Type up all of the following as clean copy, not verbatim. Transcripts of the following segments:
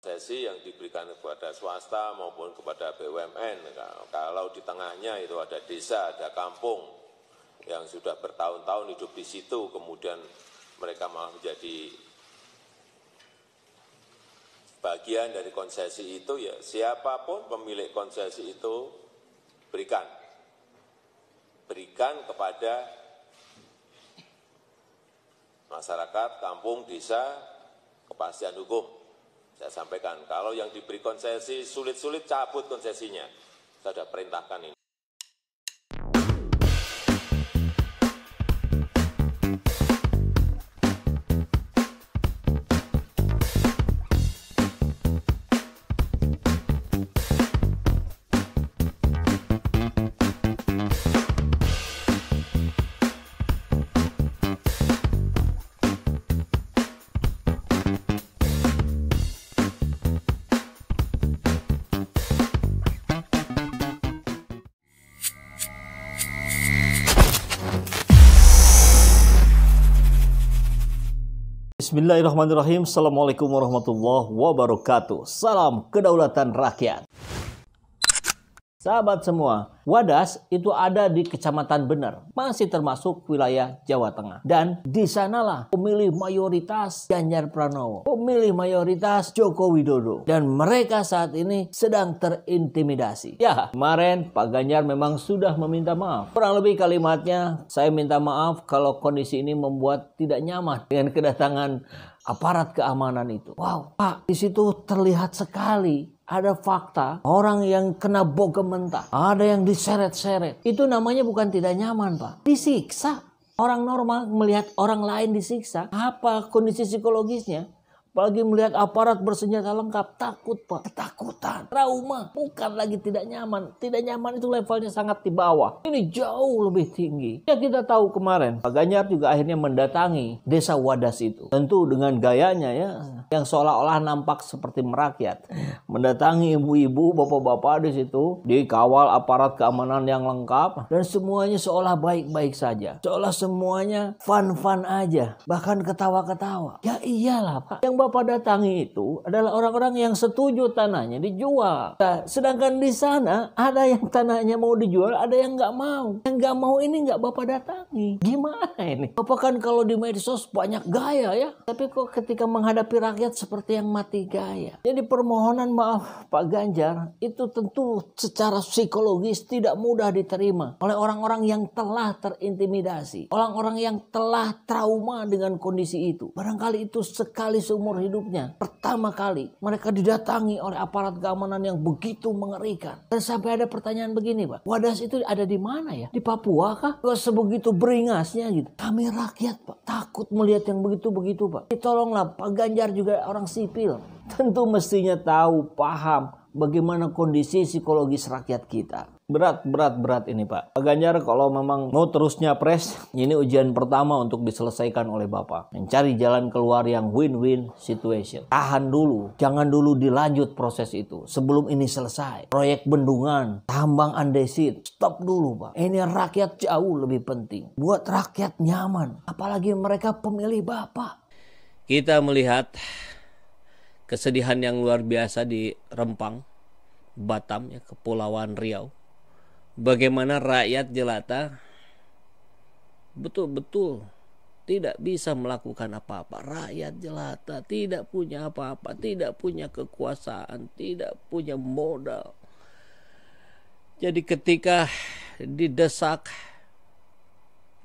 konsesi yang diberikan kepada swasta maupun kepada BUMN. Kalau di tengahnya itu ada desa, ada kampung yang sudah bertahun-tahun hidup di situ, kemudian mereka malah menjadi bagian dari konsesi itu, ya siapapun pemilik konsesi itu berikan kepada masyarakat, kampung, desa, kepastian hukum. Saya sampaikan, kalau yang diberi konsesi sulit-sulit cabut konsesinya. Saya sudah perintahkan ini. Bismillahirrahmanirrahim. Assalamualaikum warahmatullahi wabarakatuh. Salam kedaulatan rakyat. Sahabat semua, Wadas itu ada di Kecamatan Bener, masih termasuk wilayah Jawa Tengah. Dan di sanalah pemilih mayoritas Ganjar Pranowo, pemilih mayoritas Joko Widodo. Dan mereka saat ini sedang terintimidasi. Ya, kemarin Pak Ganjar memang sudah meminta maaf. Kurang lebih kalimatnya, saya minta maaf kalau kondisi ini membuat tidak nyaman dengan kedatangan aparat keamanan itu. Wow, Pak, di situ terlihat sekali ada fakta orang yang kena bogem mentah, ada yang diseret-seret. Itu namanya bukan tidak nyaman, Pak. Disiksa. Orang normal melihat orang lain disiksa, apa kondisi psikologisnya? Apalagi melihat aparat bersenjata lengkap, takut, Pak. Ketakutan, trauma, bukan lagi tidak nyaman. Tidak nyaman itu levelnya sangat di bawah. Ini jauh lebih tinggi. Ya kita tahu kemarin Pak Ganjar juga akhirnya mendatangi desa Wadas itu. Tentu dengan gayanya ya, yang seolah-olah nampak seperti merakyat. Mendatangi ibu-ibu, bapak-bapak di situ, dikawal aparat keamanan yang lengkap. Dan semuanya seolah baik-baik saja. Seolah semuanya fun-fun aja. Bahkan ketawa-ketawa. Ya iyalah, Pak. Yang Bapak datangi itu adalah orang-orang yang setuju tanahnya dijual. Nah, sedangkan di sana ada yang tanahnya mau dijual, ada yang nggak mau. Yang nggak mau ini nggak Bapak datangi. Gimana ini? Bapak kan kalau di medsos banyak gaya ya. Tapi kok ketika menghadapi rakyat seperti yang mati gaya. Jadi permohonan maaf Pak Ganjar itu tentu secara psikologis tidak mudah diterima oleh orang-orang yang telah terintimidasi. Orang-orang yang telah trauma dengan kondisi itu. Barangkali itu sekali seumur hidupnya pertama kali mereka didatangi oleh aparat keamanan yang begitu mengerikan. Dan sampai ada pertanyaan begini, Pak, Wadas itu ada di mana ya? Di Papua kah? Kok sebegitu beringasnya gitu? Kami rakyat, Pak, takut melihat yang begitu-begitu, Pak. Tolonglah, Pak Ganjar juga orang sipil, tentu mestinya tahu, paham bagaimana kondisi psikologis rakyat kita. Berat ini, Pak. Pak Ganjar kalau memang mau terus nyapres, ini ujian pertama untuk diselesaikan oleh Bapak. Mencari jalan keluar yang win-win situation. Tahan dulu, jangan dulu dilanjut proses itu. Sebelum ini selesai. Proyek bendungan, tambang andesit, stop dulu, Pak. Ini rakyat jauh lebih penting. Buat rakyat nyaman, apalagi mereka pemilih Bapak. Kita melihat kesedihan yang luar biasa di Rempang, Batam, ya, Kepulauan Riau. Bagaimana rakyat jelata betul-betul tidak bisa melakukan apa-apa. Rakyat jelata tidak punya apa-apa, tidak punya kekuasaan, tidak punya modal. Jadi ketika didesak,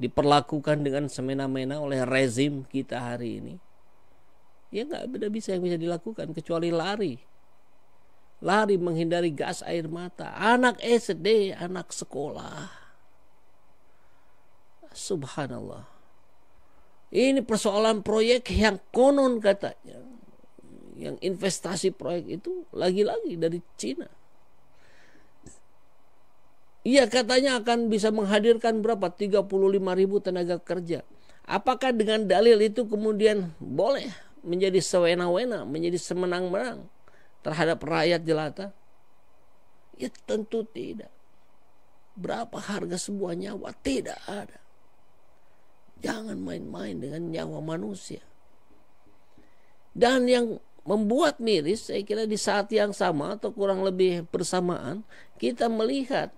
diperlakukan dengan semena-mena oleh rezim kita hari ini, ya nggak ada bisa yang bisa dilakukan kecuali lari menghindari gas air mata. Anak SD, anak sekolah. Subhanallah. Ini persoalan proyek yang konon katanya, yang investasi proyek itu lagi-lagi dari Cina. Iya, katanya akan bisa menghadirkan berapa? 35.000 tenaga kerja. Apakah dengan dalil itu kemudian boleh menjadi sewena-wena, menjadi semenang-menang terhadap rakyat jelata? Ya tentu tidak. Berapa harga sebuah nyawa? Tidak ada. Jangan main-main dengan nyawa manusia. Dan yang membuat miris, saya kira di saat yang sama atau kurang lebih bersamaan, kita melihat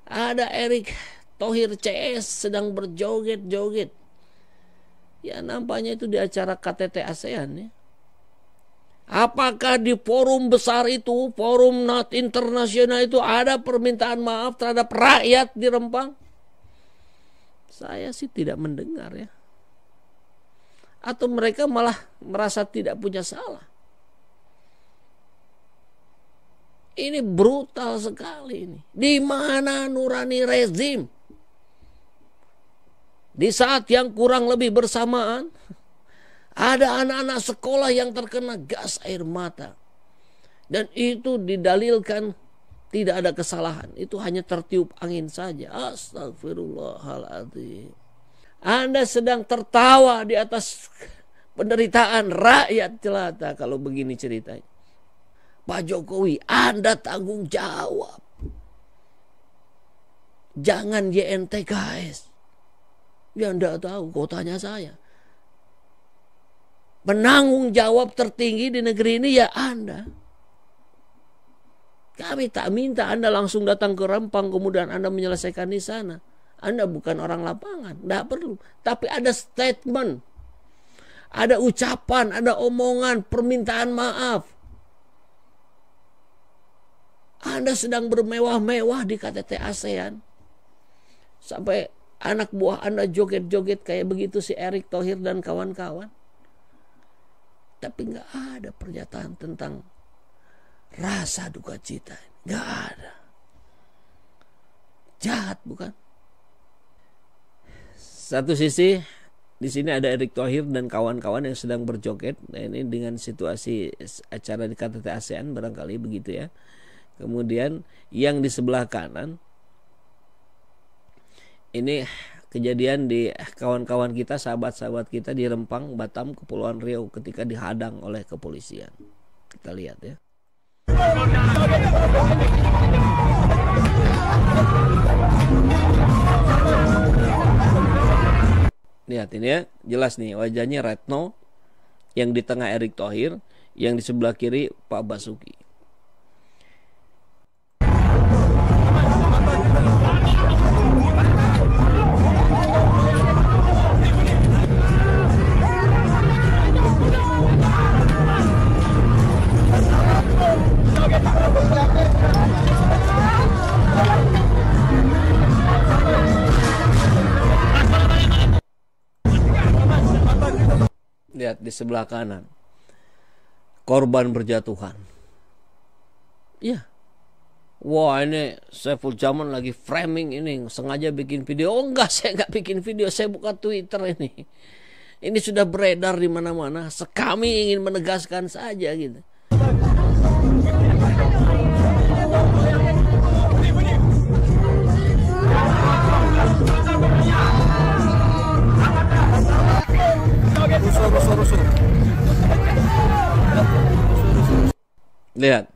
ada Erick Thohir CS sedang berjoget-joget. Ya nampaknya itu di acara KTT ASEAN ya. Apakah di forum besar itu, forum internasional itu ada permintaan maaf terhadap rakyat di Rempang? Saya sih tidak mendengar ya. Atau mereka malah merasa tidak punya salah. Ini brutal sekali ini. Di mana nurani rezim? Di saat yang kurang lebih bersamaan, ada anak-anak sekolah yang terkena gas air mata. Dan itu didalilkan tidak ada kesalahan. Itu hanya tertiup angin saja. Astagfirullahaladzim. Anda sedang tertawa di atas penderitaan rakyat jelata kalau begini ceritanya. Pak Jokowi, Anda tanggung jawab. Jangan YNTKS. Ya Anda tahu, kau tanya saya. Penanggung jawab tertinggi di negeri ini ya Anda. Kami tak minta Anda langsung datang ke Rempang kemudian Anda menyelesaikan di sana. Anda bukan orang lapangan, tidak perlu. Tapi ada statement, ada ucapan, ada omongan, permintaan maaf. Anda sedang bermewah-mewah di KTT ASEAN. Sampai anak buah Anda joget-joget kayak begitu si Erick Thohir dan kawan-kawan. Tapi nggak ada pernyataan tentang rasa duka cita. Nggak ada. Jahat bukan? Satu sisi di sini ada Erick Thohir dan kawan-kawan yang sedang berjoget. Nah, ini dengan situasi acara di KTT ASEAN barangkali begitu ya. Kemudian yang di sebelah kanan ini kejadian di kawan-kawan kita, sahabat-sahabat kita di Rempang, Batam, Kepulauan Riau ketika dihadang oleh kepolisian. Kita lihat ya. Lihat ini ya, jelas nih wajahnya Retno, yang di tengah Erick Thohir, yang di sebelah kiri Pak Basuki. Lihat di sebelah kanan, korban berjatuhan. Ya, wah ini Saiful Jaman lagi framing ini, sengaja bikin video. Oh enggak, saya enggak bikin video, saya buka Twitter ini. Ini sudah beredar di mana-mana. Kami ingin menegaskan saja gitu. Lihat,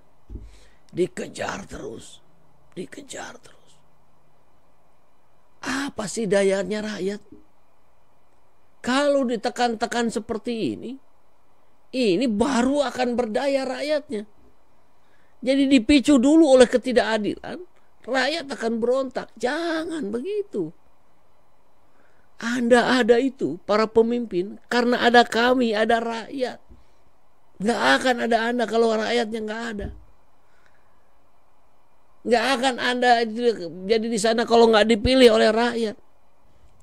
dikejar terus. Apa sih dayanya rakyat? Kalau ditekan-tekan seperti ini baru akan berdaya rakyatnya. Jadi dipicu dulu oleh ketidakadilan, rakyat akan berontak. Jangan begitu. Anda ada itu, para pemimpin, karena ada kami, ada rakyat. Nggak akan ada Anda kalau rakyatnya nggak ada. Nggak akan Anda jadi di sana kalau nggak dipilih oleh rakyat.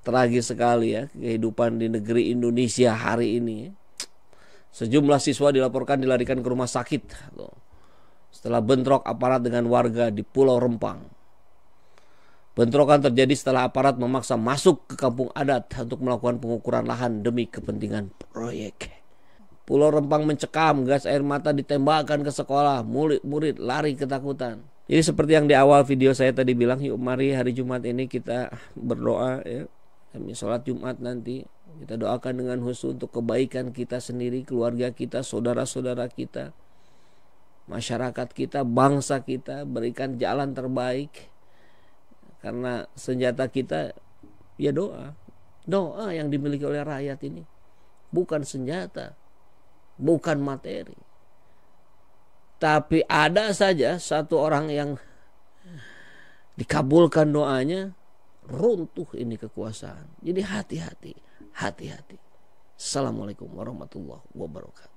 Tragis sekali ya kehidupan di negeri Indonesia hari ini. Sejumlah siswa dilaporkan dilarikan ke rumah sakit setelah bentrok aparat dengan warga di Pulau Rempang. Bentrokan terjadi setelah aparat memaksa masuk ke kampung adat untuk melakukan pengukuran lahan demi kepentingan proyek. Pulau Rempang mencekam, gas air mata ditembakkan ke sekolah, murid lari ketakutan. Jadi seperti yang di awal video saya tadi bilang, yuk mari hari Jumat ini kita berdoa ya. Kami sholat Jumat nanti kita doakan dengan khusus untuk kebaikan kita sendiri, keluarga kita, saudara-saudara kita, masyarakat kita, bangsa kita, berikan jalan terbaik. Karena senjata kita ya doa. Doa yang dimiliki oleh rakyat ini. Bukan senjata, bukan materi. Tapi ada saja satu orang yang dikabulkan doanya, runtuh ini kekuasaan. Jadi hati-hati. Assalamualaikum warahmatullahi wabarakatuh.